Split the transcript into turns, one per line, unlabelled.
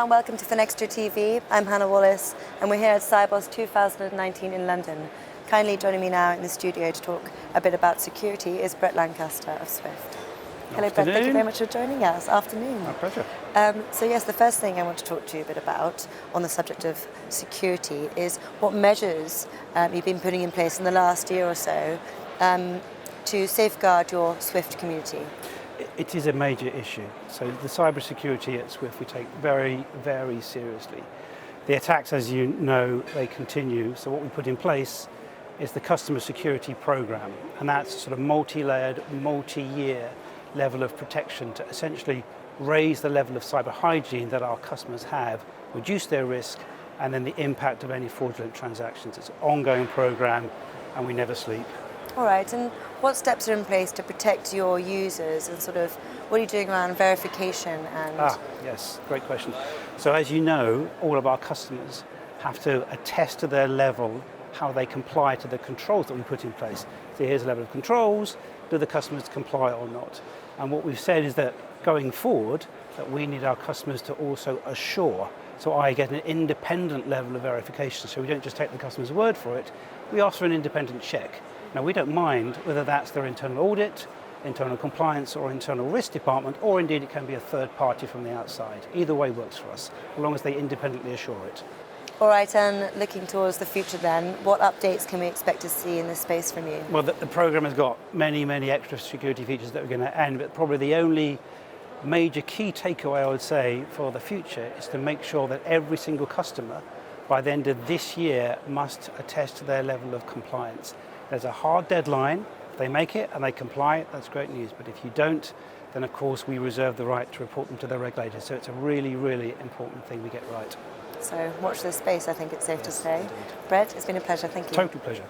and welcome to FinextraTV. I'm Hannah Wallace and we're here at Sibos 2019 in London. Kindly joining me now in the studio to talk a bit about security is Brett Lancaster of Swift. Hello Brett, thank you very much for joining us. Afternoon.
My pleasure.
So yes, the first thing I want to talk to you a bit about on the subject of security is what measures you've been putting in place in the last year or so to safeguard your Swift community.
It is a major issue. So the cybersecurity at Swift we take very, very seriously. The attacks, as you know, they continue. So what we put in place is the Customer Security Programme, and that's a sort of multi-layered, multi-year level of protection to essentially raise the level of cyber hygiene that our customers have, reduce their risk, and then the impact of any fraudulent transactions. It's an ongoing program, and we never sleep.
All right, and what steps are in place to protect your users, and sort of what are you doing around verification and...
Yes, great question. So as you know, all of our customers have to attest to their level, how they comply to the controls that we put in place. So here's a level of controls, do the customers comply or not? And what we've said is that going forward, that we need our customers to also assure, so I get an independent level of verification, so we don't just take the customer's word for it, we ask for an independent check. Now we don't mind whether that's their internal audit, internal compliance or internal risk department, or indeed it can be a third party from the outside. Either way works for us, as long as they independently assure it.
All right, and looking towards the future then, what updates can we expect to see in this space from you?
Well, the programme has got many, many extra security features that we're going to end, but probably the only major key takeaway I would say for the future is to make sure that every single customer by the end of this year must attest to their level of compliance. There's a hard deadline. If they make it and they comply, that's great news. But if you don't, then of course we reserve the right to report them to their regulators. So it's a really, really important thing we get right.
So watch this space, I think it's safe to say. Brett, it's been a pleasure. Thank you.
Total pleasure.